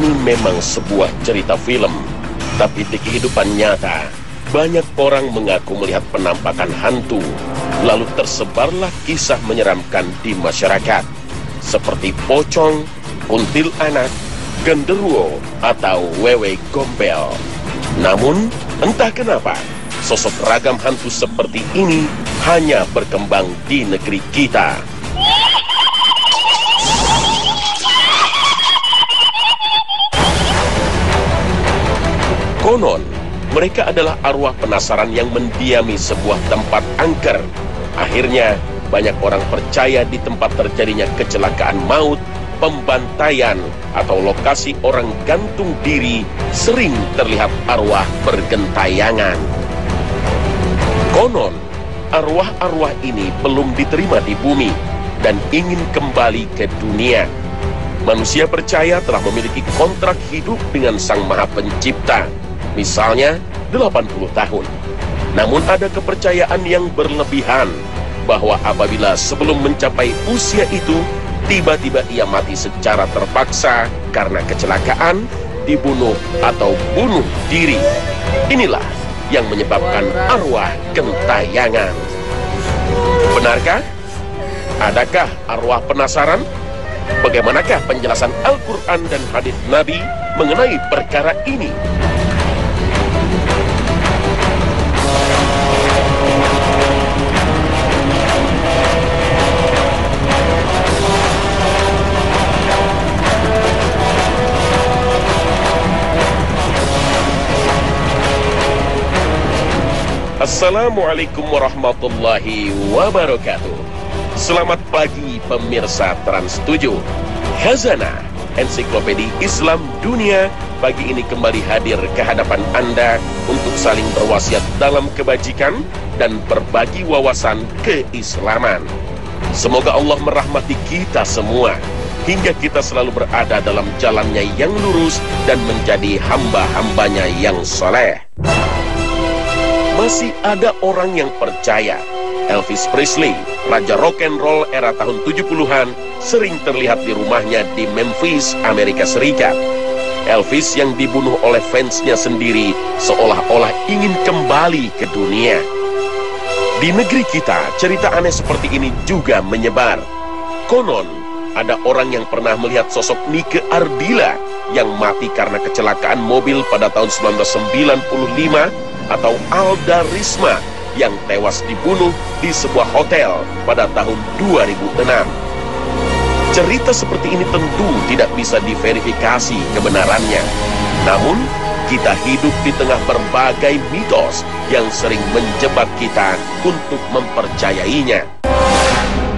ini memang sebuah cerita film, tapi di kehidupan nyata, banyak orang mengaku melihat penampakan hantu, lalu tersebarlah kisah menyeramkan di masyarakat, seperti pocong, kuntilanak, genderuwo, atau wewe gombel. Namun, entah kenapa, sosok ragam hantu seperti ini hanya berkembang di negeri kita. Konon, mereka adalah arwah penasaran yang mendiami sebuah tempat angker. Akhirnya, banyak orang percaya di tempat terjadinya kecelakaan maut, pembantaian, atau lokasi orang gantung diri sering terlihat arwah bergentayangan. Konon, arwah-arwah ini belum diterima di bumi dan ingin kembali ke dunia. Manusia percaya telah memiliki kontrak hidup dengan Sang Maha Pencipta, misalnya 80 tahun. Namun ada kepercayaan yang berlebihan bahwa apabila sebelum mencapai usia itu, tiba-tiba ia mati secara terpaksa karena kecelakaan, dibunuh, atau bunuh diri. Inilah yang menyebabkan arwah gentayangan. Benarkah? Adakah arwah penasaran? Bagaimanakah penjelasan Al-Quran dan hadis Nabi mengenai perkara ini? Assalamualaikum warahmatullahi wabarakatuh. Selamat pagi pemirsa Trans 7. Khazanah Ensiklopedia Islam Dunia pagi ini kembali hadir ke hadapan Anda untuk saling berwasiat dalam kebajikan dan berbagi wawasan keislaman. Semoga Allah merahmati kita semua hingga kita selalu berada dalam jalannya yang lurus dan menjadi hamba-hambanya yang soleh. Masih ada orang yang percaya Elvis Presley, raja rock and roll era tahun 70-an, sering terlihat di rumahnya di Memphis, Amerika Serikat. Elvis yang dibunuh oleh fansnya sendiri seolah-olah ingin kembali ke dunia. Di negeri kita, cerita aneh seperti ini juga menyebar. Konon, ada orang yang pernah melihat sosok Nike Ardila yang mati karena kecelakaan mobil pada tahun 1995, atau Alda Risma yang tewas dibunuh di sebuah hotel pada tahun 2006. Cerita seperti ini tentu tidak bisa diverifikasi kebenarannya. Namun, kita hidup di tengah berbagai mitos yang sering menjebak kita untuk mempercayainya.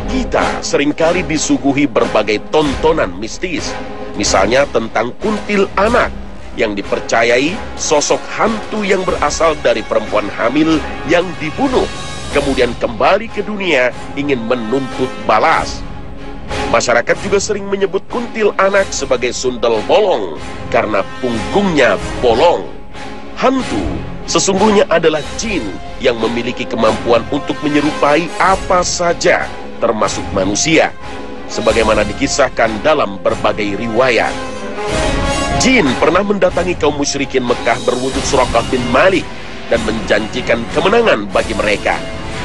Kita seringkali disuguhi berbagai tontonan mistis, misalnya tentang kuntilanak, yang dipercayai sosok hantu yang berasal dari perempuan hamil yang dibunuh, kemudian kembali ke dunia ingin menuntut balas. Masyarakat juga sering menyebut kuntilanak sebagai sundel bolong karena punggungnya bolong. Hantu sesungguhnya adalah jin yang memiliki kemampuan untuk menyerupai apa saja, termasuk manusia, sebagaimana dikisahkan dalam berbagai riwayat. Jin pernah mendatangi kaum musyrikin Mekah berwujud Suraqah bin Malik dan menjanjikan kemenangan bagi mereka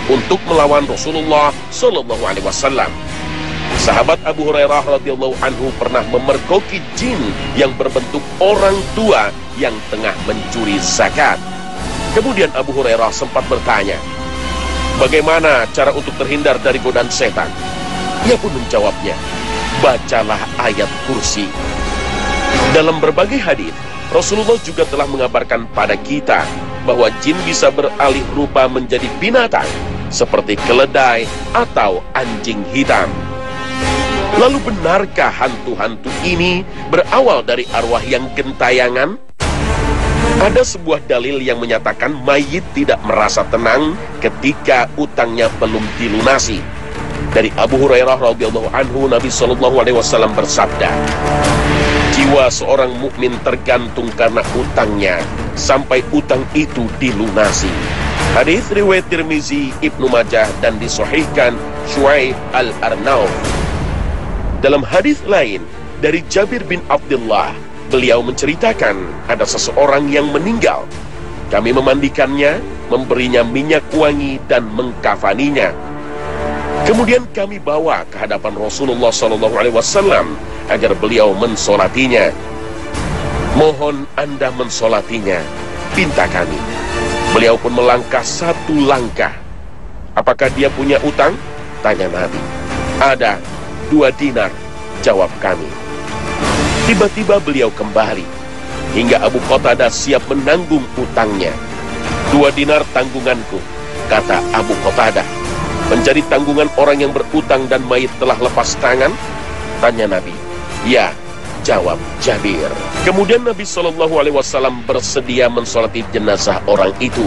untuk melawan Rasulullah Shallallahu Alaihi Wasallam. Sahabat Abu Hurairah radhiyallahu anhu pernah memergoki jin yang berbentuk orang tua yang tengah mencuri zakat. Kemudian Abu Hurairah sempat bertanya, bagaimana cara untuk terhindar dari godaan setan? Ia pun menjawabnya, bacalah ayat kursi. Dalam berbagai hadis, Rasulullah juga telah mengabarkan pada kita bahwa jin bisa beralih rupa menjadi binatang seperti keledai atau anjing hitam. Lalu benarkah hantu-hantu ini berawal dari arwah yang gentayangan? Ada sebuah dalil yang menyatakan mayit tidak merasa tenang ketika utangnya belum dilunasi. Dari Abu Hurairah radhiyallahu anhu, Nabi Shallallahu Alaihi Wasallam bersabda, jiwa seorang mukmin tergantung karena utangnya sampai utang itu dilunasi. Hadis riwayat Tirmizi, Ibnu Majah, dan disahihkan Syuaib Al-Arnaud. Dalam hadis lain dari Jabir bin Abdullah, Beliau menceritakan ada seseorang yang meninggal. Kami memandikannya, memberinya minyak wangi dan mengkafaninya. Kemudian kami bawa ke hadapan Rasulullah SAW agar beliau mensolatinya. Mohon Anda mensolatinya, pinta kami. Beliau pun melangkah satu langkah. Apakah dia punya utang? Tanya Nabi. Ada, 2 dinar, jawab kami. Tiba-tiba beliau kembali, hingga Abu Qatadah siap menanggung utangnya. 2 dinar tanggunganku, kata Abu Qatadah. Menjadi tanggungan orang yang berutang dan mayit telah lepas tangan? Tanya Nabi. Ya, jawab Jabir. Kemudian Nabi SAW bersedia mensolati jenazah orang itu.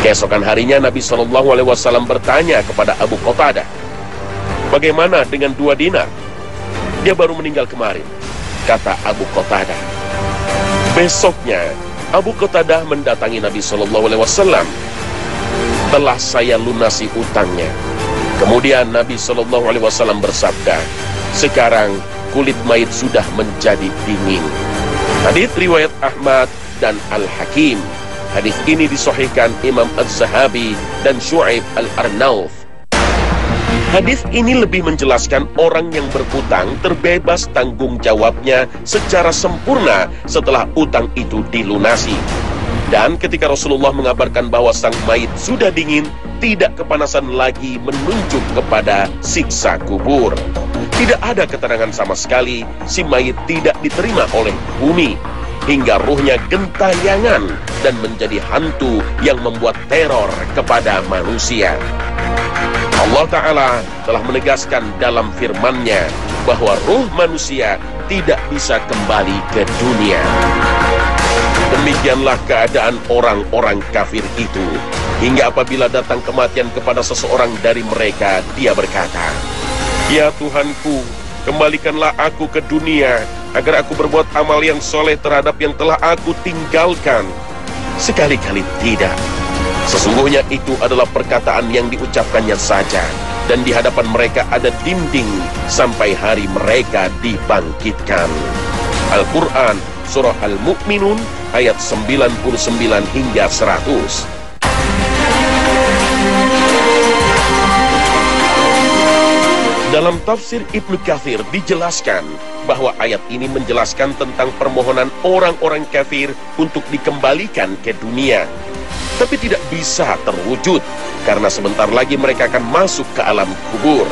Keesokan harinya Nabi SAW bertanya kepada Abu Qatadah, bagaimana dengan 2 dinar? Dia baru meninggal kemarin, kata Abu Qatadah. Besoknya Abu Qatadah mendatangi Nabi SAW. Telah saya lunasi utangnya. Kemudian Nabi SAW bersabda, sekarang kulit mayit sudah menjadi dingin. Hadits riwayat Ahmad dan Al-Hakim. Hadits ini disahihkan Imam Az-Zahabi dan Syu'aib Al-Arnauf. Hadis ini lebih menjelaskan orang yang berutang terbebas tanggung jawabnya secara sempurna setelah utang itu dilunasi. Dan ketika Rasulullah mengabarkan bahwa sang mayit sudah dingin, tidak kepanasan lagi menunjuk kepada siksa kubur. Tidak ada keterangan sama sekali si mayit tidak diterima oleh bumi, hingga ruhnya gentayangan dan menjadi hantu yang membuat teror kepada manusia. Allah Ta'ala telah menegaskan dalam firman-Nya bahwa ruh manusia tidak bisa kembali ke dunia. Demikianlah keadaan orang-orang kafir itu, hingga apabila datang kematian kepada seseorang dari mereka, dia berkata, ya Tuhanku, kembalikanlah aku ke dunia, agar aku berbuat amal yang soleh terhadap yang telah aku tinggalkan. Sekali-kali tidak. Sesungguhnya itu adalah perkataan yang diucapkannya saja, dan di hadapan mereka ada dinding sampai hari mereka dibangkitkan. Al-Quran, Surah Al-Mu'minun, ayat 99 hingga 100. Dalam tafsir Ibnu Katsir dijelaskan bahwa ayat ini menjelaskan tentang permohonan orang-orang kafir untuk dikembalikan ke dunia. Tapi tidak bisa terwujud, karena sebentar lagi mereka akan masuk ke alam kubur.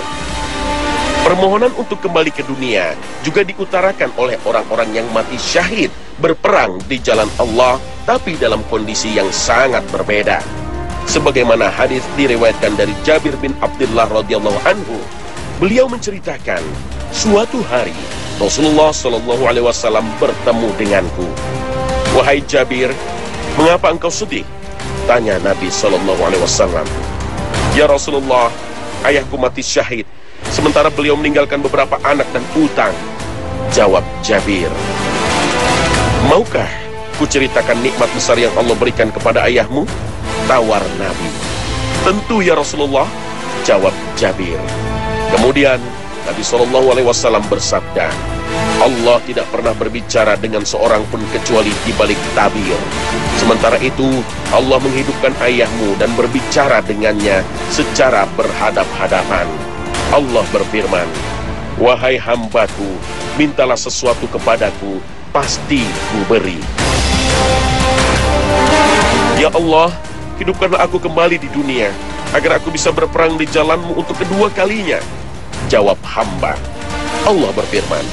Permohonan untuk kembali ke dunia juga diutarakan oleh orang-orang yang mati syahid berperang di jalan Allah, tapi dalam kondisi yang sangat berbeda. Sebagaimana hadis diriwayatkan dari Jabir bin Abdullah radhiyallahu anhu, beliau menceritakan, suatu hari Rasulullah SAW bertemu denganku. Wahai Jabir, mengapa engkau sedih? Tanya Nabi SAW. Ya Rasulullah, ayahku mati syahid, sementara beliau meninggalkan beberapa anak dan utang. Jawab Jabir, maukah ku ceritakan nikmat besar yang Allah berikan kepada ayahmu? Tawar Nabi. Tentu ya Rasulullah, jawab Jabir. Kemudian Nabi SAW bersabda, Allah tidak pernah berbicara dengan seorang pun kecuali di balik tabir. Sementara itu Allah menghidupkan ayahmu dan berbicara dengannya secara berhadap-hadapan. Allah berfirman, wahai hambaku, mintalah sesuatu kepadaku, pasti ku beri. Ya Allah, hidupkanlah aku kembali di dunia, agar aku bisa berperang di jalanmu untuk kedua kalinya. Jawab hamba. Allah berfirman,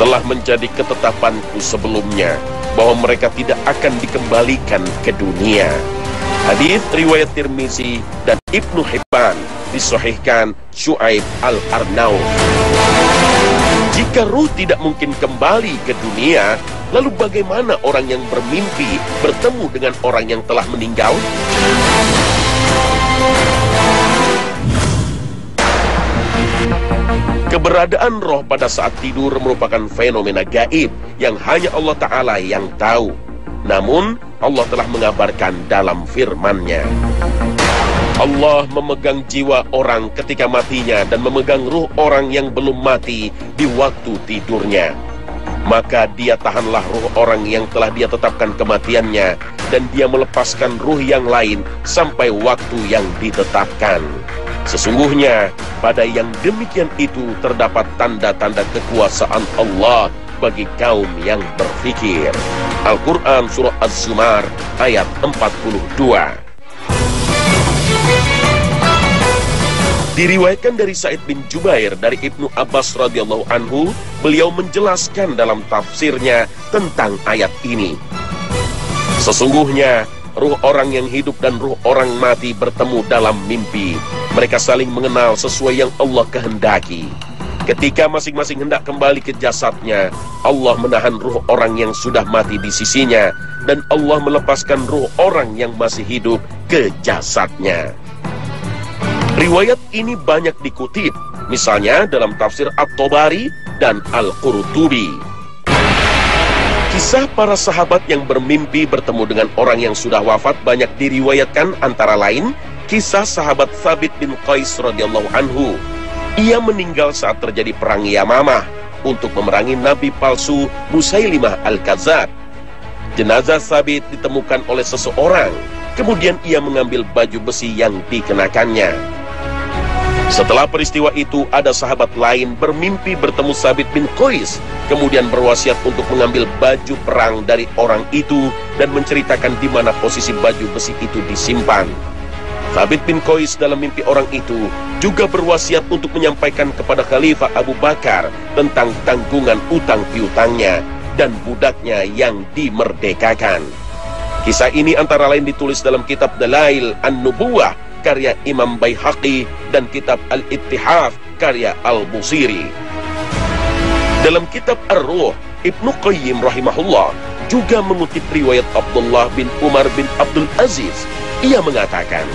telah menjadi ketetapanku sebelumnya bahwa mereka tidak akan dikembalikan ke dunia. Hadis riwayat Tirmizi dan Ibnu Hibban, disahihkan Syu'aib Al-Arnauf. Jika ruh tidak mungkin kembali ke dunia, lalu bagaimana orang yang bermimpi bertemu dengan orang yang telah meninggal? Keberadaan roh pada saat tidur merupakan fenomena gaib yang hanya Allah Ta'ala yang tahu. Namun, Allah telah mengabarkan dalam firman-Nya, Allah memegang jiwa orang ketika matinya dan memegang ruh orang yang belum mati di waktu tidurnya. maka dia tahanlah ruh orang yang telah dia tetapkan kematiannya, dan dia melepaskan ruh yang lain sampai waktu yang ditetapkan. Sesungguhnya pada yang demikian itu terdapat tanda-tanda kekuasaan Allah bagi kaum yang berfikir. Al-Quran Surah Az-Zumar ayat 42. Diriwayatkan dari Sa'id bin Jubair dari Ibnu Abbas radhiyallahu anhu, beliau menjelaskan dalam tafsirnya tentang ayat ini. Sesungguhnya ruh orang yang hidup dan ruh orang mati bertemu dalam mimpi. Mereka saling mengenal sesuai yang Allah kehendaki. Ketika masing-masing hendak kembali ke jasadnya, Allah menahan ruh orang yang sudah mati di sisinya, dan Allah melepaskan ruh orang yang masih hidup ke jasadnya. Riwayat ini banyak dikutip, misalnya dalam tafsir At-Tabari dan Al-Qurtubi. Kisah para sahabat yang bermimpi bertemu dengan orang yang sudah wafat banyak diriwayatkan, antara lain kisah sahabat Thabit bin Qais radhiyallahu anhu. Ia meninggal saat terjadi perang Yamamah untuk memerangi nabi palsu Musailimah Al-Kadzdzab. Jenazah Thabit ditemukan oleh seseorang, kemudian ia mengambil baju besi yang dikenakannya. Setelah peristiwa itu, ada sahabat lain bermimpi bertemu Thabit bin Qais, kemudian berwasiat untuk mengambil baju perang dari orang itu dan menceritakan di mana posisi baju besi itu disimpan. Thabit bin Qais dalam mimpi orang itu juga berwasiat untuk menyampaikan kepada Khalifah Abu Bakar tentang tanggungan utang piutangnya dan budaknya yang dimerdekakan. Kisah ini antara lain ditulis dalam kitab Dalail An-Nubuwah karya Imam Baihaqi dan kitab Al-Ittihaf karya Al-Busiri. Dalam kitab Ar-Ruh, Ibnu Qayyim rahimahullah juga mengutip riwayat Abdullah bin Umar bin Abdul Aziz. Ia mengatakan,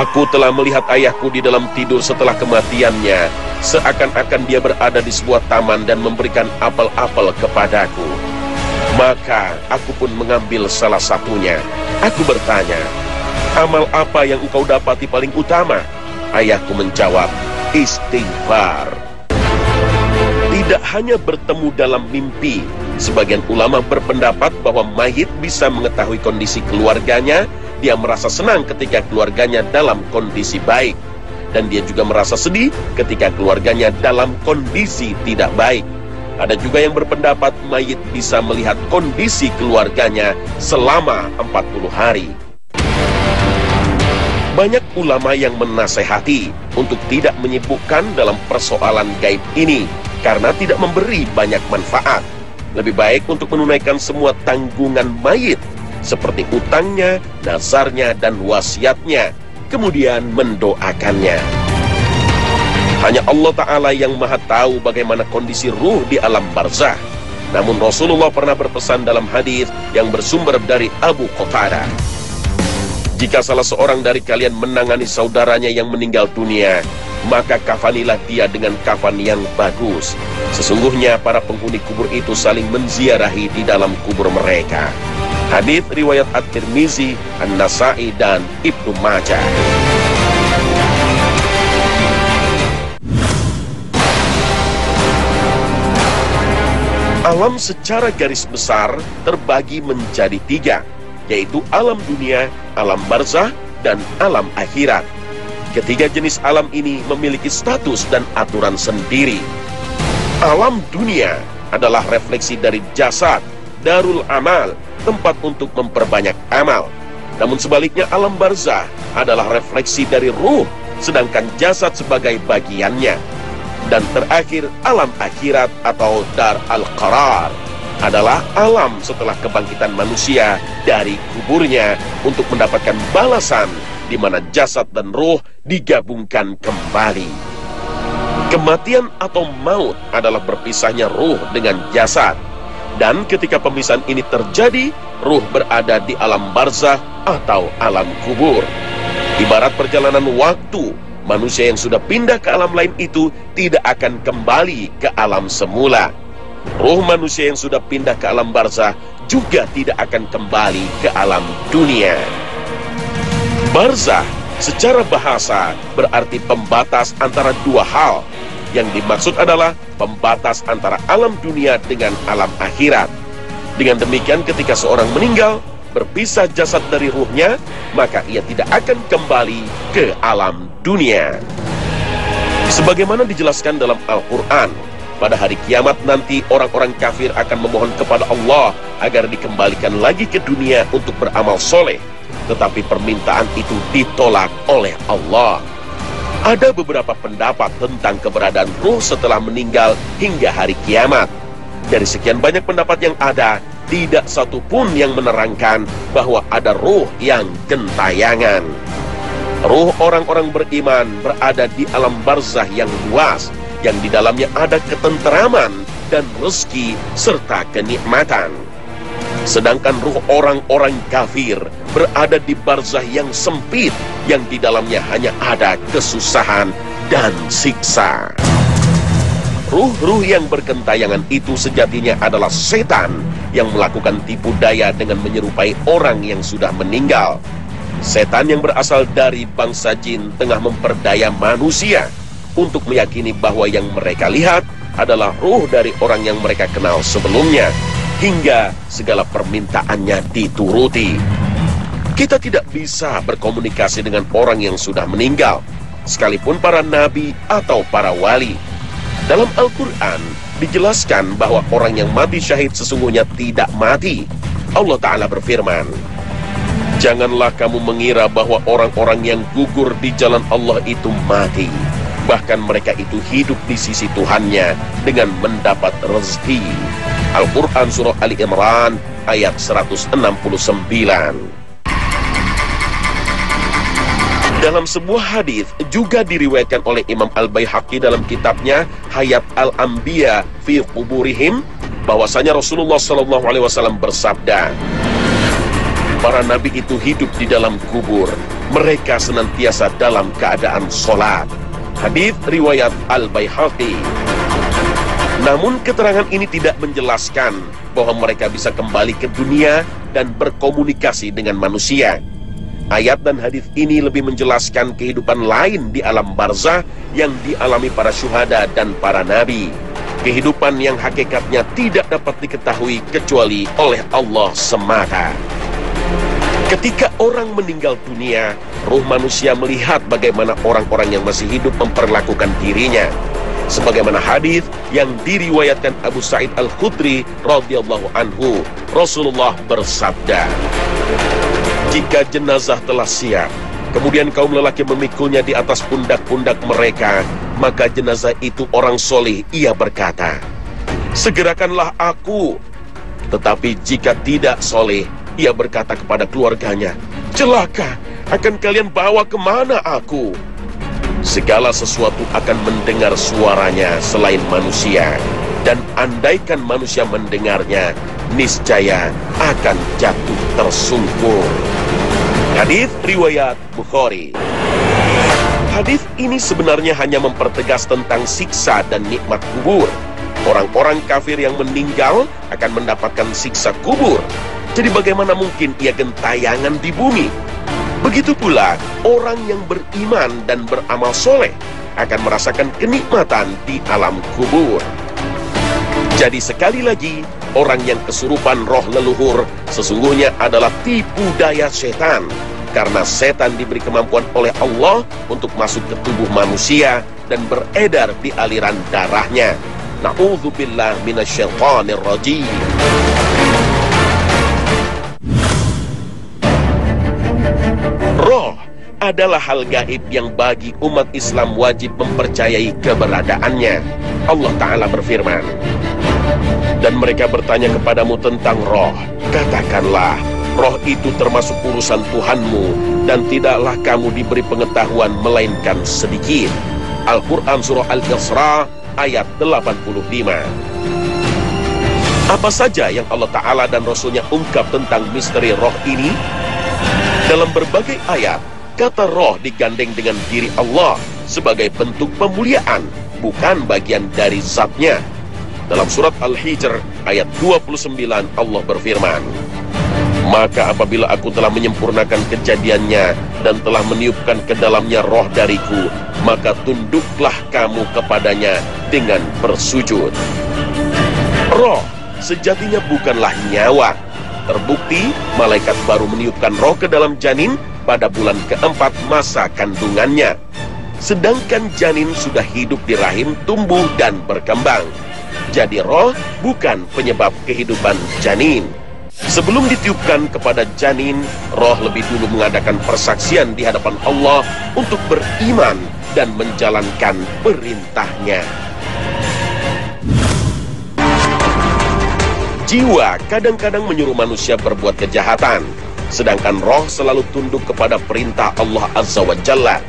"Aku telah melihat ayahku di dalam tidur setelah kematiannya, seakan-akan dia berada di sebuah taman dan memberikan apel-apel kepadaku. Maka aku pun mengambil salah satunya. Aku bertanya, 'Amal apa yang engkau dapati paling utama?' Ayahku menjawab, 'Istighfar.'" Tidak hanya bertemu dalam mimpi, sebagian ulama berpendapat bahwa mayit bisa mengetahui kondisi keluarganya. Dia merasa senang ketika keluarganya dalam kondisi baik, dan dia juga merasa sedih ketika keluarganya dalam kondisi tidak baik. Ada juga yang berpendapat mayit bisa melihat kondisi keluarganya selama 40 hari. Banyak ulama yang menasehati untuk tidak menyibukkan dalam persoalan gaib ini karena tidak memberi banyak manfaat. Lebih baik untuk menunaikan semua tanggungan mayit seperti utangnya, nazarnya, dan wasiatnya, kemudian mendoakannya. Hanya Allah Ta'ala yang maha tahu bagaimana kondisi ruh di alam barzah. Namun Rasulullah pernah berpesan dalam hadis yang bersumber dari Abu Qatadah, "Jika salah seorang dari kalian menangani saudaranya yang meninggal dunia, maka kafanilah dia dengan kafan yang bagus. Sesungguhnya para penghuni kubur itu saling menziarahi di dalam kubur mereka." Hadits riwayat At-Tirmizi, An-Nasa'i, dan Ibnu Majah. Alam secara garis besar terbagi menjadi 3, yaitu alam dunia, alam barzah, dan alam akhirat. Ketiga jenis alam ini memiliki status dan aturan sendiri. Alam dunia adalah refleksi dari jasad, darul amal, tempat untuk memperbanyak amal. Namun sebaliknya alam barzah adalah refleksi dari ruh, sedangkan jasad sebagai bagiannya. Dan terakhir alam akhirat atau dar al-qarar adalah alam setelah kebangkitan manusia dari kuburnya untuk mendapatkan balasan di mana jasad dan ruh digabungkan kembali. Kematian atau maut adalah berpisahnya ruh dengan jasad. Dan ketika pemisahan ini terjadi, ruh berada di alam barzah atau alam kubur. Ibarat perjalanan waktu, manusia yang sudah pindah ke alam lain itu tidak akan kembali ke alam semula. Ruh manusia yang sudah pindah ke alam barzah juga tidak akan kembali ke alam dunia. Barzah secara bahasa berarti pembatas antara dua hal, Yang dimaksud adalah pembatas antara alam dunia dengan alam akhirat. Dengan demikian ketika seorang meninggal, berpisah jasad dari ruhnya, maka ia tidak akan kembali ke alam dunia. Sebagaimana dijelaskan dalam Al-Quran, pada hari kiamat nanti orang-orang kafir akan memohon kepada Allah agar dikembalikan lagi ke dunia untuk beramal soleh. Tetapi permintaan itu ditolak oleh Allah. Ada beberapa pendapat tentang keberadaan ruh setelah meninggal hingga hari kiamat. Dari sekian banyak pendapat yang ada, tidak satu pun yang menerangkan bahwa ada ruh yang gentayangan. Ruh orang-orang beriman berada di alam barzah yang luas, yang di dalamnya ada ketenteraman dan rezeki serta kenikmatan. Sedangkan ruh orang-orang kafir berada di barzah yang sempit, yang di dalamnya hanya ada kesusahan dan siksa. Ruh-ruh yang bergentayangan itu sejatinya adalah setan yang melakukan tipu daya dengan menyerupai orang yang sudah meninggal. Setan yang berasal dari bangsa jin tengah memperdaya manusia untuk meyakini bahwa yang mereka lihat adalah ruh dari orang yang mereka kenal sebelumnya, hingga segala permintaannya dituruti. Kita tidak bisa berkomunikasi dengan orang yang sudah meninggal, sekalipun para nabi atau para wali. Dalam Al-Quran dijelaskan bahwa orang yang mati syahid sesungguhnya tidak mati. Allah Ta'ala berfirman, "Janganlah kamu mengira bahwa orang-orang yang gugur di jalan Allah itu mati. Bahkan mereka itu hidup di sisi Tuhannya dengan mendapat rezeki." Al-Quran Surah Ali Imran ayat 169. Dalam sebuah hadis juga diriwayatkan oleh Imam Al-Baihaqi dalam kitabnya Hayat Al-Anbiya fi Quburihim, bahwasanya Rasulullah SAW bersabda, "Para nabi itu hidup di dalam kubur, mereka senantiasa dalam keadaan sholat." Hadis riwayat Al-Baihaqi. Namun keterangan ini tidak menjelaskan bahwa mereka bisa kembali ke dunia dan berkomunikasi dengan manusia. Ayat dan hadis ini lebih menjelaskan kehidupan lain di alam barzah yang dialami para syuhada dan para nabi. Kehidupan yang hakikatnya tidak dapat diketahui kecuali oleh Allah semata. Ketika orang meninggal dunia, ruh manusia melihat bagaimana orang-orang yang masih hidup memperlakukan dirinya. Sebagaimana hadis yang diriwayatkan Abu Sa'id Al-Khudri radhiyallahu anhu, Rasulullah bersabda, "Jika jenazah telah siap, kemudian kaum lelaki memikulnya di atas pundak-pundak mereka, maka jenazah itu orang soleh, ia berkata, 'Segerakanlah aku.' Tetapi jika tidak soleh, ia berkata kepada keluarganya, 'Celaka, akan kalian bawa kemana aku?' Segala sesuatu akan mendengar suaranya selain manusia, dan andaikan manusia mendengarnya, niscaya akan jatuh tersungkur." Hadis riwayat Bukhari. Hadis ini sebenarnya hanya mempertegas tentang siksa dan nikmat kubur. Orang-orang kafir yang meninggal akan mendapatkan siksa kubur. Jadi bagaimana mungkin ia gentayangan di bumi? Begitu pula orang yang beriman dan beramal soleh akan merasakan kenikmatan di alam kubur. Jadi sekali lagi, orang yang kesurupan roh leluhur sesungguhnya adalah tipu daya setan, karena setan diberi kemampuan oleh Allah untuk masuk ke tubuh manusia dan beredar di aliran darahnya. Na'udzubillah minasyaitonir rajim. Roh adalah hal gaib yang bagi umat Islam wajib mempercayai keberadaannya. Allah Ta'ala berfirman, "Dan mereka bertanya kepadamu tentang roh. Katakanlah, roh itu termasuk urusan Tuhanmu, dan tidaklah kamu diberi pengetahuan melainkan sedikit." Al-Quran Surah Al-Isra ayat 85. Apa saja yang Allah Ta'ala dan Rasulnya ungkap tentang misteri roh ini? Dalam berbagai ayat, kata roh digandeng dengan diri Allah sebagai bentuk pemuliaan, bukan bagian dari zatnya. Dalam surat Al-Hijr ayat 29 Allah berfirman, Maka apabila aku telah menyempurnakan kejadiannya dan telah meniupkan ke dalamnya roh dariku, maka tunduklah kamu kepadanya dengan bersujud. Roh sejatinya bukanlah nyawa. Terbukti malaikat baru meniupkan roh ke dalam janin pada bulan keempat masa kandungannya. Sedangkan janin sudah hidup di rahim, tumbuh dan berkembang. Jadi roh bukan penyebab kehidupan janin. Sebelum ditiupkan kepada janin, roh lebih dulu mengadakan persaksian di hadapan Allah untuk beriman dan menjalankan perintahnya. Jiwa kadang-kadang menyuruh manusia berbuat kejahatan, sedangkan roh selalu tunduk kepada perintah Allah Azza wa Jalla.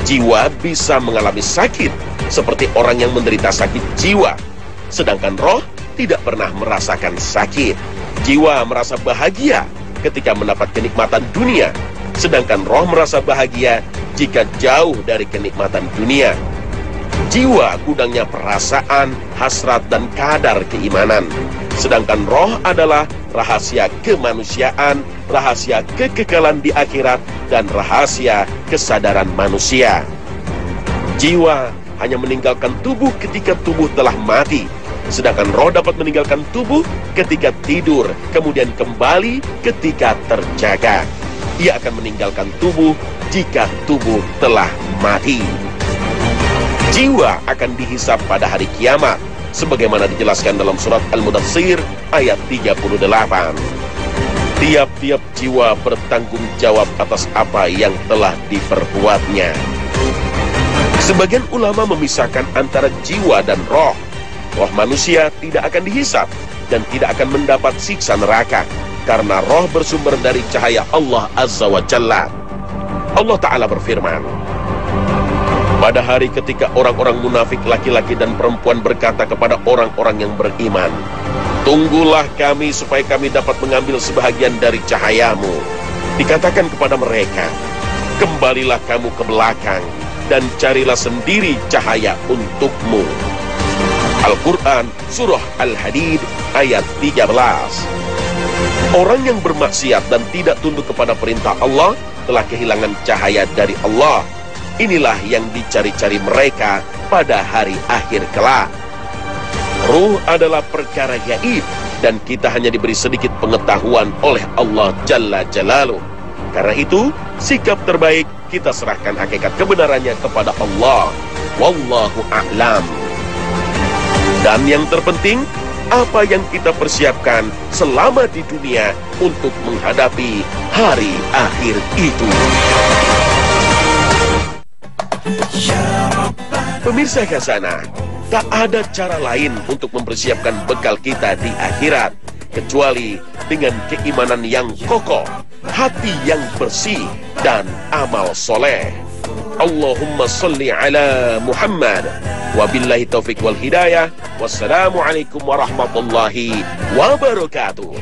Jiwa bisa mengalami sakit, seperti orang yang menderita sakit jiwa, sedangkan roh tidak pernah merasakan sakit. Jiwa merasa bahagia ketika mendapat kenikmatan dunia, sedangkan roh merasa bahagia jika jauh dari kenikmatan dunia. Jiwa gudangnya perasaan, hasrat, dan kadar keimanan, sedangkan roh adalah rahasia kemanusiaan, rahasia kekekalan di akhirat, dan rahasia kesadaran manusia. Jiwa hanya meninggalkan tubuh ketika tubuh telah mati, sedangkan roh dapat meninggalkan tubuh ketika tidur, kemudian kembali ketika terjaga. Ia akan meninggalkan tubuh jika tubuh telah mati. Jiwa akan dihisab pada hari kiamat, sebagaimana dijelaskan dalam surat Al-Mudaththir ayat 38. Tiap-tiap jiwa bertanggung jawab atas apa yang telah diperbuatnya. Sebagian ulama memisahkan antara jiwa dan roh. Roh manusia tidak akan dihisab dan tidak akan mendapat siksa neraka, karena roh bersumber dari cahaya Allah Azza wa Jalla. Allah Ta'ala berfirman, pada hari ketika orang-orang munafik laki-laki dan perempuan berkata kepada orang-orang yang beriman, tunggulah kami supaya kami dapat mengambil sebahagian dari cahayamu. Dikatakan kepada mereka, kembalilah kamu ke belakang dan carilah sendiri cahaya untukmu. Al-Quran Surah Al-Hadid ayat 13. Orang yang bermaksiat dan tidak tunduk kepada perintah Allah telah kehilangan cahaya dari Allah. Inilah yang dicari-cari mereka pada hari akhir kelak. Ruh adalah perkara gaib dan kita hanya diberi sedikit pengetahuan oleh Allah Jalla Jalaluh. Karena itu, sikap terbaik kita serahkan hakikat kebenarannya kepada Allah. Wallahu a'lam. Dan yang terpenting, apa yang kita persiapkan selama di dunia untuk menghadapi hari akhir itu. Pemirsa Khazanah, tak ada cara lain untuk mempersiapkan bekal kita di akhirat kecuali dengan keimanan yang kokoh, hati yang bersih, dan amal soleh. Allahumma salli ala Muhammad. Wabillahi taufiq wal hidayah. Wassalamualaikum warahmatullahi wabarakatuh.